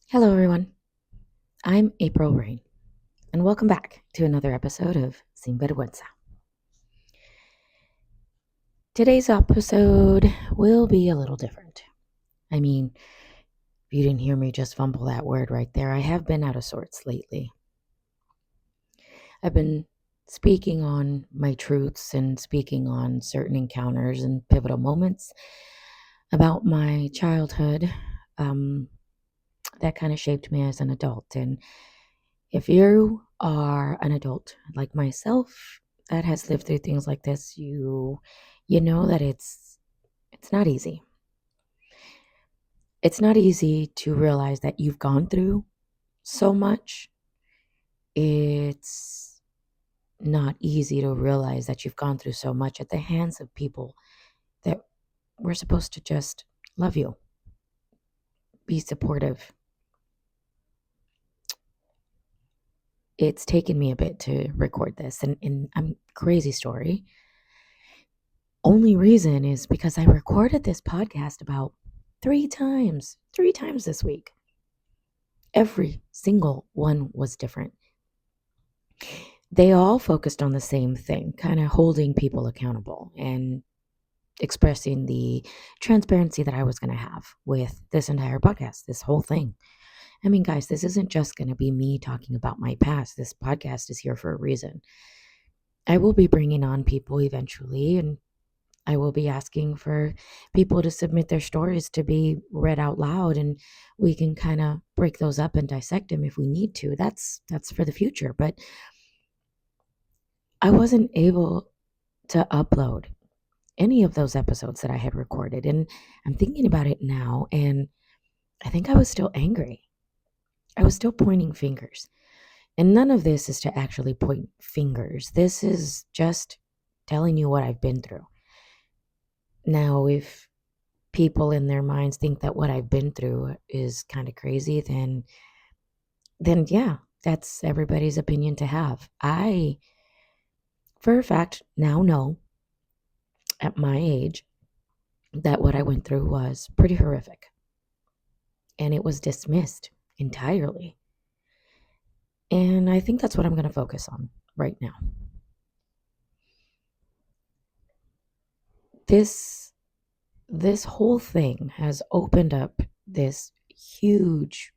Hello, everyone. I'm April Rain, and welcome back to another episode of Sin Vergüenza. Today's episode will be a little different. I mean, if you didn't hear me just fumble that word right there, I have been out of sorts lately. I've been speaking on my truths and speaking on certain encounters and pivotal moments about my childhood that kind of shaped me as an adult. And if you are an adult like myself that has lived through things like this, you know that it's not easy. It's not easy to realize that you've gone through so much. It's not easy to realize that you've gone through so much at the hands of people that were supposed to just love you, be supportive. It's taken me a bit to record this, and I'm crazy story. Only reason is because I recorded this podcast about three times this week. Every single one was different. They all focused on the same thing, kind of holding people accountable and expressing the transparency that I was going to have with this entire podcast, this whole thing. I mean, guys, this isn't just going to be me talking about my past. This podcast is here for a reason. I will be bringing on people eventually, and I will be asking for people to submit their stories to be read out loud, and we can kind of break those up and dissect them if we need to. That's for the future. But I wasn't able to upload any of those episodes that I had recorded, and I'm thinking about it now, and I think I was still angry. I was still pointing fingers. And none of this is to actually point fingers. This is just telling you what I've been through. Now, if people in their minds think that what I've been through is kind of crazy, then yeah, that's everybody's opinion to have. I, for a fact, now know at my age that what I went through was pretty horrific. And it was dismissed entirely. And I think that's what I'm going to focus on right now. This whole thing has opened up this huge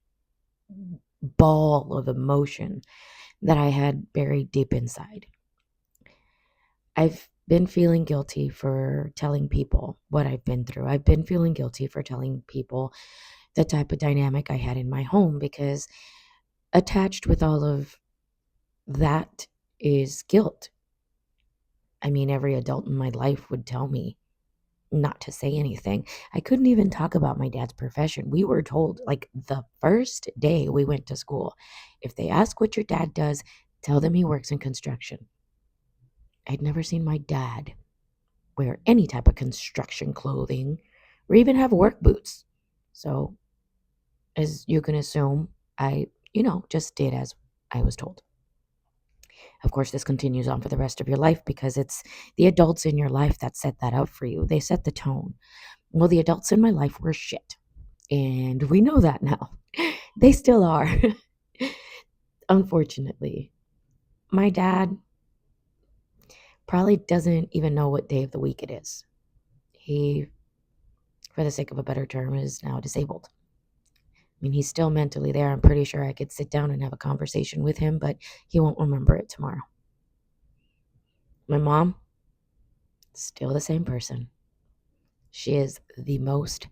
ball of emotion that I had buried deep inside. I've been feeling guilty for telling people what I've been through. I've been feeling guilty for telling people the type of dynamic I had in my home, because attached with all of that is guilt. I mean, every adult in my life would tell me not to say anything. I couldn't even talk about my dad's profession. We were told, like, the first day we went to school, if they ask what your dad does, tell them he works in construction. I'd never seen my dad wear any type of construction clothing or even have work boots. So, as you can assume, I, just did as I was told. Of course, this continues on for the rest of your life because it's the adults in your life that set that up for you. They set the tone. Well, the adults in my life were shit. And we know that now. They still are. Unfortunately. My dad probably doesn't even know what day of the week it is. He, for the sake of a better term, is now disabled. I mean, he's still mentally there. I'm pretty sure I could sit down and have a conversation with him, but he won't remember it tomorrow. My mom, still the same person. She is the most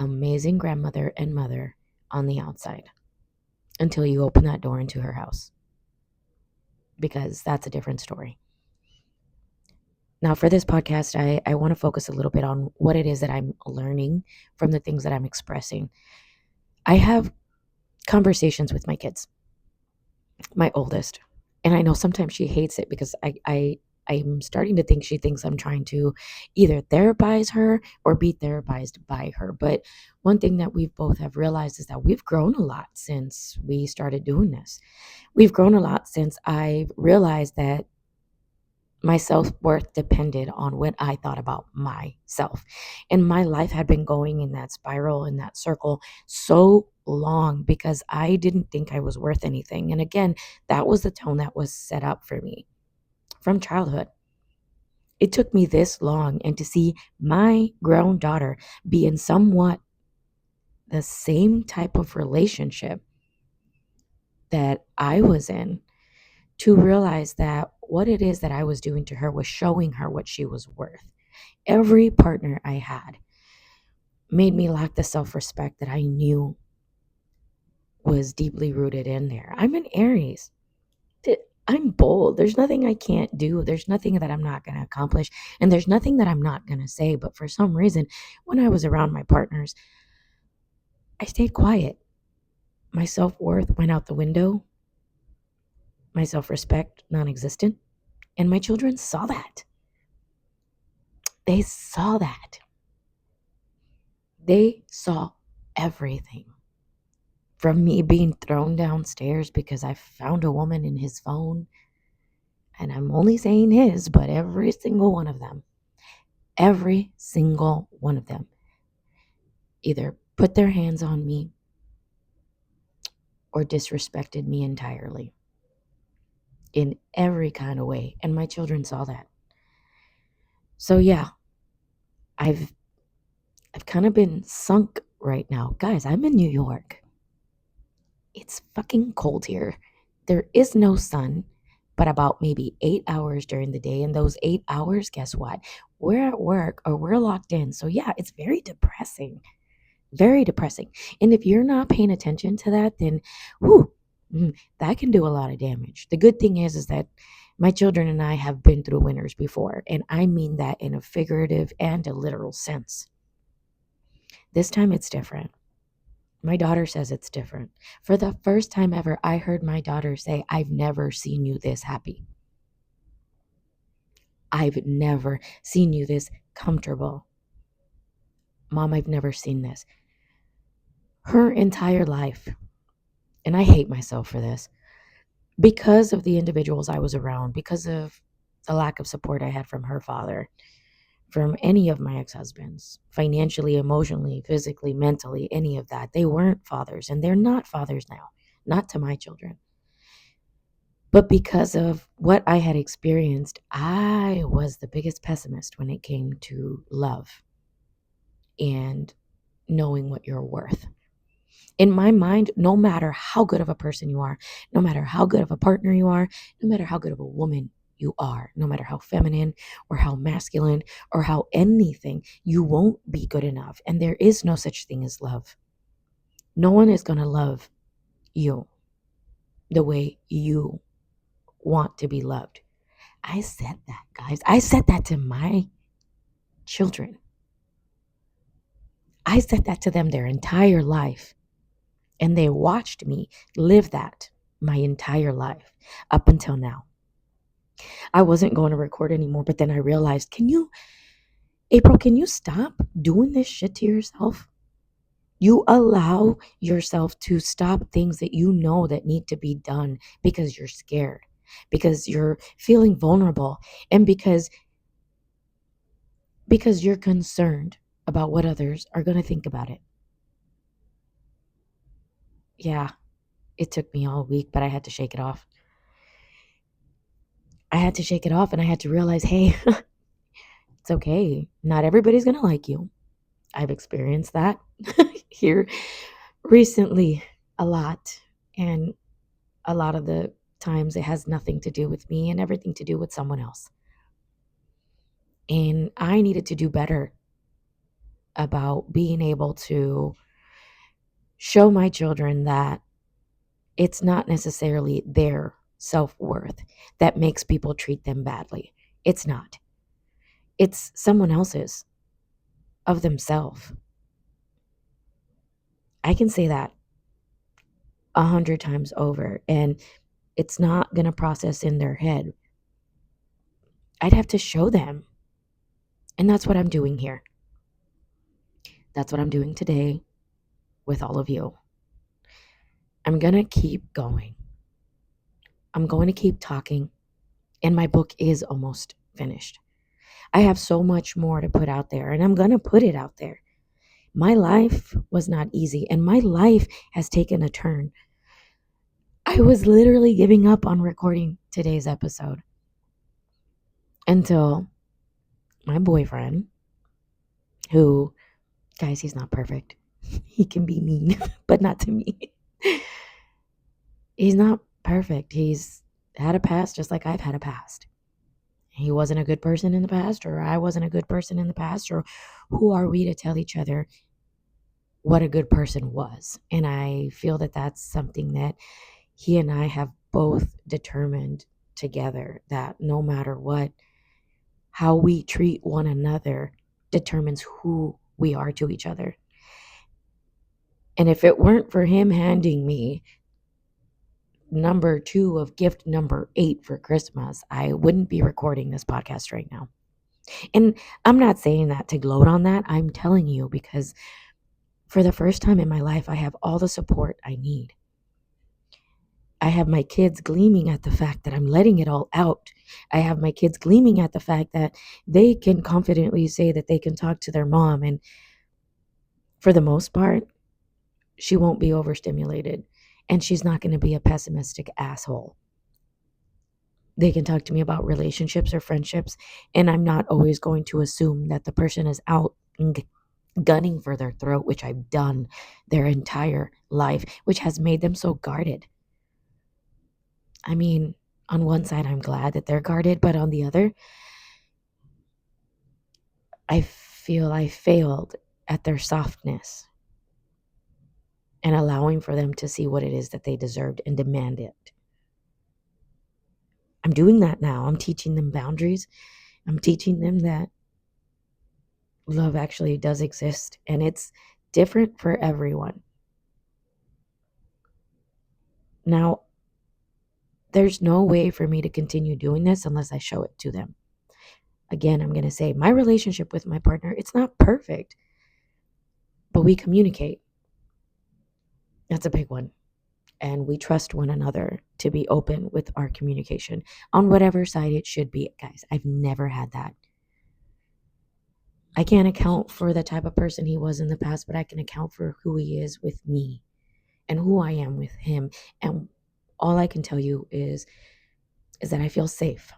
amazing grandmother and mother on the outside until you open that door into her house, because that's a different story. Now, for this podcast, I want to focus a little bit on what it is that I'm learning from the things that I'm expressing. I have conversations with my kids, my oldest, and I know sometimes she hates it because I'm starting to think she thinks I'm trying to either therapize her or be therapized by her. But one thing that we've both have realized is that we've grown a lot since we started doing this. We've grown a lot since I realized that my self-worth depended on what I thought about myself. And my life had been going in that spiral, in that circle, so long because I didn't think I was worth anything. And again, that was the tone that was set up for me from childhood. It took me this long, and to see my grown daughter be in somewhat the same type of relationship that I was in, to realize that what it is that I was doing to her was showing her what she was worth. Every partner I had made me lack the self respect that I knew was deeply rooted in there. I'm an Aries. I'm bold. There's nothing I can't do. There's nothing that I'm not going to accomplish. And there's nothing that I'm not going to say. But for some reason, when I was around my partners, I stayed quiet. My self worth went out the window, my self respect non existent. And my children saw that. They saw that. They saw everything. From me being thrown downstairs because I found a woman in his phone. And I'm only saying his, but every single one of them, every single one of them either put their hands on me or disrespected me entirely in every kind of way. And my children saw that. So yeah, I've kind of been sunk right now. Guys, I'm in New York. It's fucking cold here. There is no sun, but about maybe 8 hours during the day. And those 8 hours, guess what? We're at work or we're locked in. So yeah, it's very depressing. Very depressing. And if you're not paying attention to that, then whew, that can do a lot of damage. The good thing is that my children and I have been through winters before, and I mean that in a figurative and a literal sense. This time it's different. My daughter says it's different. For the first time ever, I heard my daughter say, I've never seen you this happy. I've never seen you this comfortable. Mom, I've never seen this. Her entire life, and I hate myself for this, because of the individuals I was around, because of the lack of support I had from her father, from any of my ex-husbands, financially, emotionally, physically, mentally, any of that. They weren't fathers, and they're not fathers now, not to my children. But because of what I had experienced, I was the biggest pessimist when it came to love and knowing what you're worth. In my mind, no matter how good of a person you are, no matter how good of a partner you are, no matter how good of a woman you are, no matter how feminine or how masculine or how anything, you won't be good enough. And there is no such thing as love. No one is going to love you the way you want to be loved. I said that, guys. I said that to my children. I said that to them their entire life. And they watched me live that my entire life up until now. I wasn't going to record anymore, but then I realized, April, can you stop doing this shit to yourself? You allow yourself to stop things that you know that need to be done because you're scared, because you're feeling vulnerable, and because you're concerned about what others are going to think about it. Yeah, it took me all week, but I had to shake it off. I had to shake it off, and I had to realize, hey, it's okay. Not everybody's going to like you. I've experienced that here recently a lot. And a lot of the times it has nothing to do with me and everything to do with someone else. And I needed to do better about being able to show my children that it's not necessarily their self-worth that makes people treat them badly. It's not. It's someone else's, of themselves. I can say that 100 times over, and it's not going to process in their head. I'd have to show them. And that's what I'm doing here. That's what I'm doing today with all of you. I'm going to keep going. I'm going to keep talking. And my book is almost finished. I have so much more to put out there, and I'm going to put it out there My life was not easy, and my life has taken a turn. I was literally giving up on recording today's episode until my boyfriend, who, guys, he's not perfect. He can be mean, but not to me. He's not perfect. He's had a past just like I've had a past. He wasn't a good person in the past, or I wasn't a good person in the past, or who are we to tell each other what a good person was? And I feel that that's something that he and I have both determined together, that no matter what, how we treat one another determines who we are to each other. And if it weren't for him handing me number 2 of gift number 8 for Christmas, I wouldn't be recording this podcast right now. And I'm not saying that to gloat on that. I'm telling you because for the first time in my life, I have all the support I need. I have my kids gleaming at the fact that I'm letting it all out. I have my kids gleaming at the fact that they can confidently say that they can talk to their mom. And for the most part, she won't be overstimulated. And she's not going to be a pessimistic asshole. They can talk to me about relationships or friendships. And I'm not always going to assume that the person is out and gunning for their throat, which I've done their entire life, which has made them so guarded. I mean, on one side, I'm glad that they're guarded, but on the other, I feel I failed at their softness and allowing for them to see what it is that they deserved and demand it. I'm doing that now. I'm teaching them boundaries. I'm teaching them that love actually does exist, and it's different for everyone. Now, there's no way for me to continue doing this unless I show it to them. Again, I'm going to say my relationship with my partner, it's not perfect, but we communicate. That's a big one. And we trust one another to be open with our communication on whatever side it should be. Guys, I've never had that. I can't account for the type of person he was in the past, but I can account for who he is with me and who I am with him. And all I can tell you is that I feel safe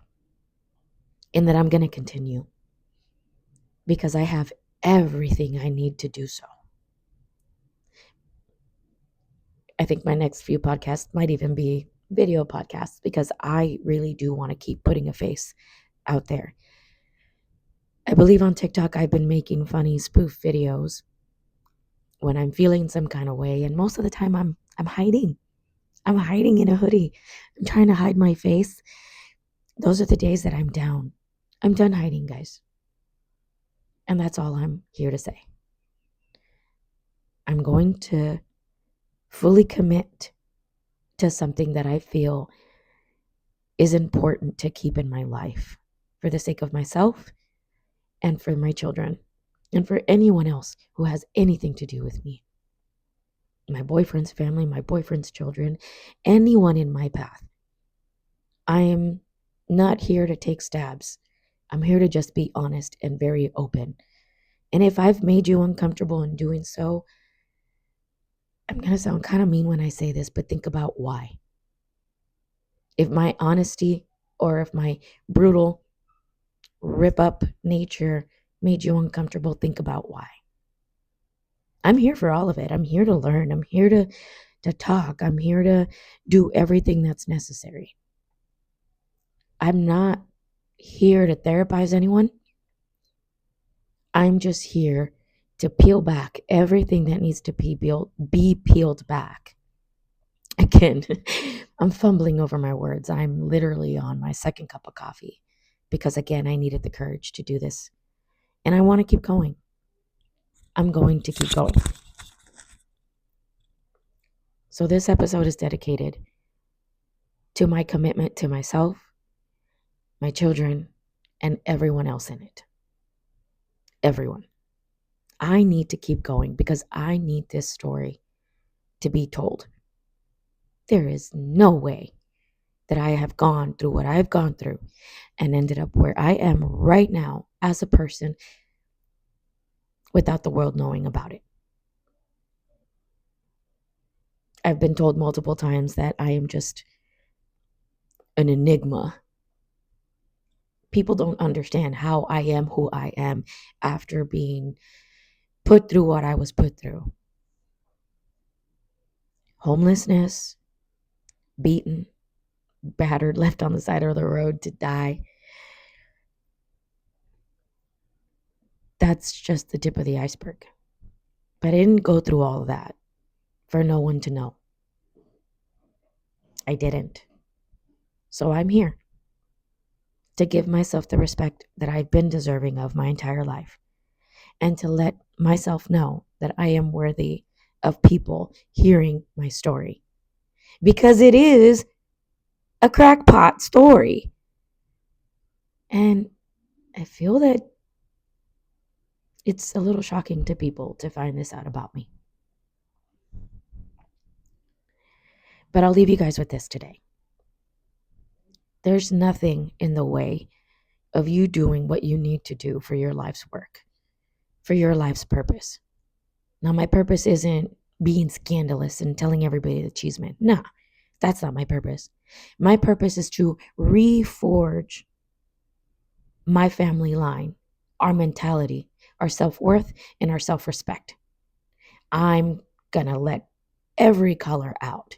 and that I'm going to continue because I have everything I need to do so. I think my next few podcasts might even be video podcasts because I really do want to keep putting a face out there. I believe on TikTok I've been making funny spoof videos when I'm feeling some kind of way, and most of the time I'm hiding. I'm hiding in a hoodie. I'm trying to hide my face. Those are the days that I'm down. I'm done hiding, guys. And that's all I'm here to say. I'm going to fully commit to something that I feel is important to keep in my life for the sake of myself and for my children and for anyone else who has anything to do with me. My boyfriend's family, my boyfriend's children, anyone in my path. I am not here to take stabs. I'm here to just be honest and very open. And if I've made you uncomfortable in doing so, I'm going to sound kind of mean when I say this, but think about why. If my honesty or if my brutal rip up nature made you uncomfortable, think about why. I'm here for all of it. I'm here to learn. I'm here to talk. I'm here to do everything that's necessary. I'm not here to therapize anyone. I'm just here to peel back everything that needs to be peeled back. Again, I'm fumbling over my words. I'm literally on my second cup of coffee because, again, I needed the courage to do this. And I want to keep going. I'm going to keep going. So this episode is dedicated to my commitment to myself, my children, and everyone else in it. Everyone. I need to keep going because I need this story to be told. There is no way that I have gone through what I've gone through and ended up where I am right now as a person without the world knowing about it. I've been told multiple times that I am just an enigma. People don't understand how I am who I am after being put through what I was put through. Homelessness, beaten, battered, left on the side of the road to die. That's just the tip of the iceberg. But I didn't go through all of that for no one to know. I didn't. So I'm here to give myself the respect that I've been deserving of my entire life, and to let myself know that I am worthy of people hearing my story. Because it is a crackpot story. And I feel that it's a little shocking to people to find this out about me. But I'll leave you guys with this today. There's nothing in the way of you doing what you need to do for your life's work, for your life's purpose. Now, my purpose isn't being scandalous and telling everybody that she's man. No, that's not my purpose. My purpose is to reforge my family line, our mentality, our self-worth, and our self-respect. I'm going to let every color out.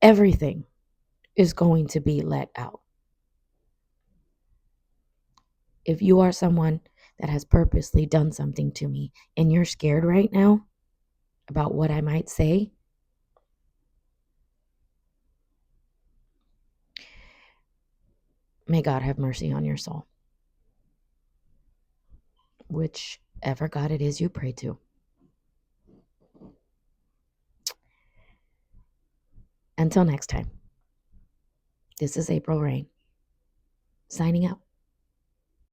Everything is going to be let out. If you are someone that has purposely done something to me and you're scared right now about what I might say, may God have mercy on your soul. Whichever God it is you pray to. Until next time, this is April Rain, signing out.